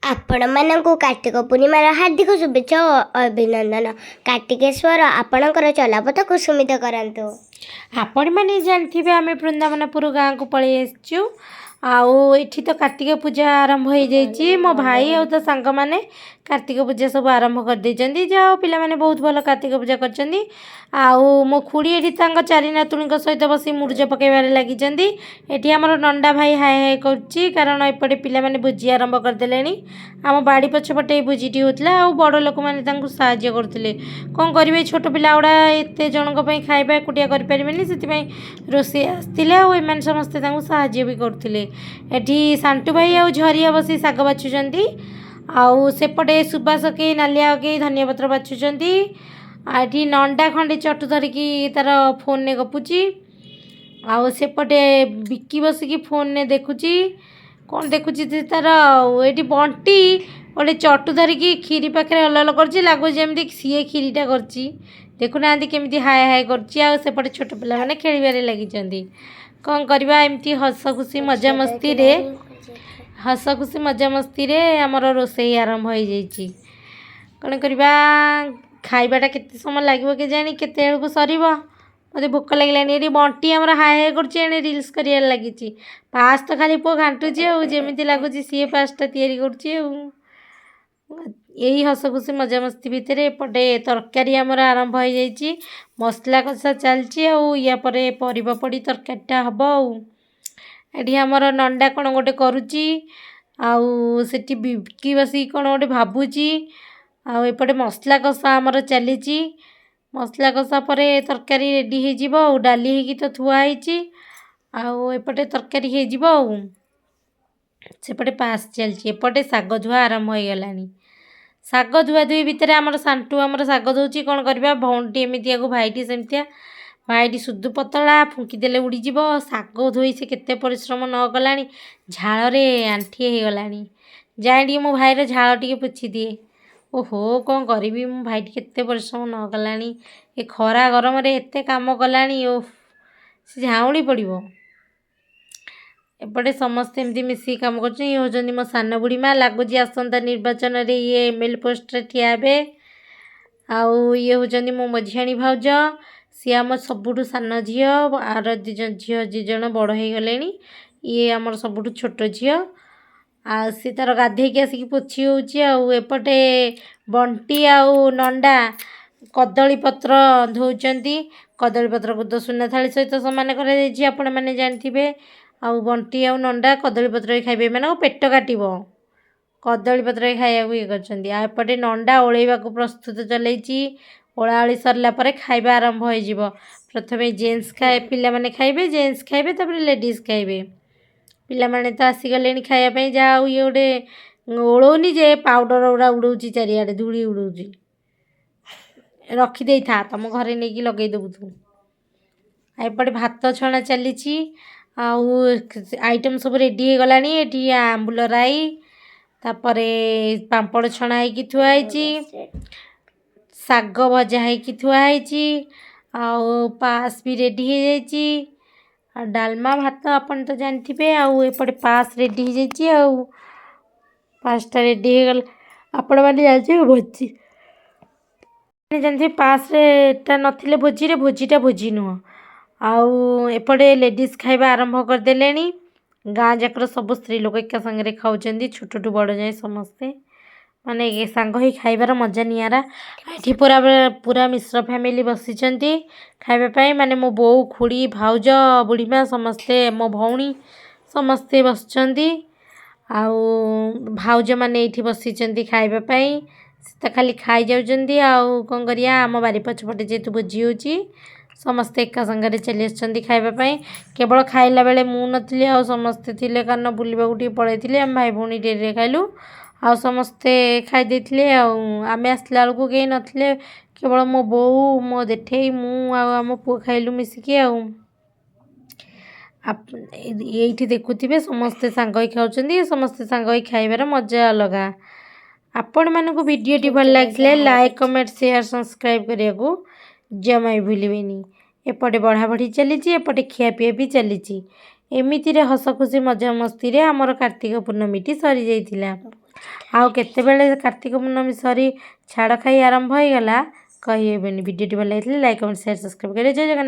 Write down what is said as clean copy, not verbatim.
आपण मानकु कार्तिक पूर्णिमार हार्दिक शुभेच्छा और अभिनंदन। कार्तिकेश्वर आपणकर चलापथ कुसुमित करंतु। आपण मैंने जानते आम वृंदावनपुर गाँव को पलि आसचु आठी तो कार्तिक पूजा आरंभ हो जाइए। मो भाई आ तो सांग मैंने कार्तिक पूजा सब आरंभ कर देइचंदी। जाओ पिला माने बहुत भल कार्तिक पूजा करचंदी। मो खुड़ी एठी तांग चारि नातुणी सहित बसी मुरुज पकेबारे लागिचंदी। एठी हमर नंदा भाई हाय हाय करची कारण एपटे पिला माने भोजी आरंभ कर देलेनी। आम बाड़ी पछपटे भोजीटी होतला आ बड़ लोक माने तांकु सहाय्य करथिले। कोन करिवे छोट पिला उडा एते जनक पई खाइबा कुटिया कर परिबेनी सेति पई रोसे आस्तिले आ एमान समस्त तांकु सहाय्य भी करथिले। एठी सांटू भाई आ झरिया बसी साग बाछुचंदी। आउ सेपटे सुबास के नालिया के धनिया पत्र बाछुचंदी। आठी नंडा खंडे चटु धरिकी तार फोन ने गपुची। आउ सेपटे बिकी बसिकी फोन ने देखुची। कौन देखुची तार एठी बंटी गोटे चटु धरिकी खीरी पाखे हल करची लागु जेमती सीए खीरीटा करची। देखुना केमती हाय हाय करची। आ सेपटे छोट पिला माने खेलिबारे लागिचंदी। कौन करबा एमती हस खुशी मजा मस्ती रे आमर रोसई आरंभ हो जाइए। कौन करबा खाइबाटा केते समय लागिबो के जानी केते बेलू सरीबो। मते भोक लागिलानी। एठी बंटी हमर हाय हाय करची एने रील्स करियार लागिची। पास तो खाली पो घांटुची आ जेमिति लागुची सीए पासटा तयारी करची आ। यही हस खुशी मजा मस्ती भितर एपटे तरकारी आमर आरंभ हो जाइए। मसला कषा चलची या परे परिबा पड़ी तरकारीटा हबो। एठी हमर नंडा कौन गोटे करुची आउ सेठी बिकी बसी कौन गोटे भाबुची। आउ एपटे मसला कषा आमर चलीची। मसला कषा परे तरकारी रेडी हो जिवो। डाली हेकी तो थुआ ହେଇची। आउ एपटे तरकारी हो जिवो। सेपटे पास चलची। एपटे साग धुआ आरंभ हो गलानी। साग धुआ धुई भितर आमर सांटू आमर साग धोची। कौन करबा भौंटी एमितिया को भाईटी सेमतिया। भाईटी सुदु पतला फुंकी देले उड़ी जिवो। साग धोई से केते परिश्रम न कलानी झाल रे आंठी हो गलानी। जाए टी मो भाईर झाल टिके पुछि दिए। ओहो कौन करिबी मो भाईटी केते परिश्रम न कलानी। ए खरा गरम रे एते काम कलानी। ओह से झाउली पड़िबो। एपटे समस्त एमती मिसी काम करछन। ये होजंदी मो सान बुढ़ी माँ लागुची आसंता निर्वाचन रे ये एमएल पोस्ट रे ठिया हेबे। आउ ये होजंदी मो मझियाणी भाउज। सी आम सबुठु सान झियो। आर झियो जी जण बड़ हो गलेनी। ये आमर सबुठु छोट झियो। आ सी तार गाधेकी आसिकी पोछि होउची। आउ एपटे बंटी आउ नंडा कदली पत्र धोउचंदी। कदली पत्र को तो सुना थाली सहित समान करा जायछि आपण माने जानथिबे। आउ बंटी आउ नंडा कदली पत्र खाइबे माने पेट काटिबो। कदली पत्र खाइया को ये करछंदी। आ एपटे नंडा ओळेबा को प्रस्तुत चलैछि। ओळाओळी सरला परे खाइबा आरंभ हो जिवो। प्रथमे जेंट्स खाए पिला माने खाइबे जेंट्स खाइबे तापर लेडीज खाइबे। पिला माने तो आसी गलेनी खाइया पई। जाऊ ये ओडे ओळौनी जे पाउडर उडा उडौची चारियाडे धूली उडौची। रखी देई था तम घरे नेकी लगेई देबु तू। एपटे भात छणा चलीछि। आउ आइटम सब रेडी हो गलानी। एठी आंबुल राई तापरे पांपड़ छणा हेकी थुआ ହେଇछि। साग भजा हेकी थुआ ହେଇछि। आउ पास भी रेडी हो जाइछि। आ डालमा भात अपन तो जानथिबे। आउ एपटे पास रेडी हो जाइछि। आउ पासटा रेडी हो गल आपण माने जानथिबे भोजी जानथिबे पास रे ता नथिले भोजीटा भोजी नुह। आउ एपटे लेडीज खाइबा आरंभ कर देलेनी। गाँ जाकर सब स्त्री लोक एका संगे खाउचंदी छोटटू बड़ जाए समस्ते माने ए सांग ही खाइबार मजा नियारा। एठी पूरा मिश्र फैमिली बसिचंदी खाइबा पई माने मो बो खुड़ी भाउज बुढ़ीमा समस्ते मो भौणी समस्ते बसचंदी। आउ भाउज माने एठी बसिचंदी खाइबा पई। से खाली खाई जाउचंदी। आउ कोन करिया आम बारी पछपटे जेतु भोजी होची समस्ते एका संगे चली आछंदी खाइबा पई। केवल खाइला बेले मु नथिले आ समस्ते थिले कारण बुलिबा गुटी पळैथिले। हम भाई भौणी डेरे खाइलु आ समस्ते खाइ देथिले। आमे आसला बेलकु केही नथिले केवल मो बोऊ मो देठेई मु आ आम पुओ खाइलु मिसिकी। एठी देखुथिबे समस्ते सांग होई खाउचंदी। समस्ते सांग होई खाइबार मजा अलगा। आपण मानकु वीडियोटी भल लागिले लाइक कमेंट शेयर सब्सक्राइब करिया को जमा भी भूलिबेनी। एपटे बढ़ा बढ़ी चलीछि। एपटे खिया पिया भी चलीछि। एमिति रे हस खुशी मजा मस्ती रे हमर कार्तिक पूर्णमीटी सरी जाइथिला। ଆଉ କେତେବେଳେ କାର୍ତ୍ତିକ ପୂର୍ଣ୍ଣମୀ ସରି ଛାଡ଼ ଖାଇ ଆରମ୍ଭ ହେଇଗଲା କହିହେବନି। ଭିଡ଼ିଓଟି ଭଲ ଲାଗିଥିଲେ ଲାଇକ୍ କମେଣ୍ଟ ସେୟାର ସବସ୍କ୍ରାଇବ୍ କରିବେ। ଜୟ ଜଗନ୍ନାଥ।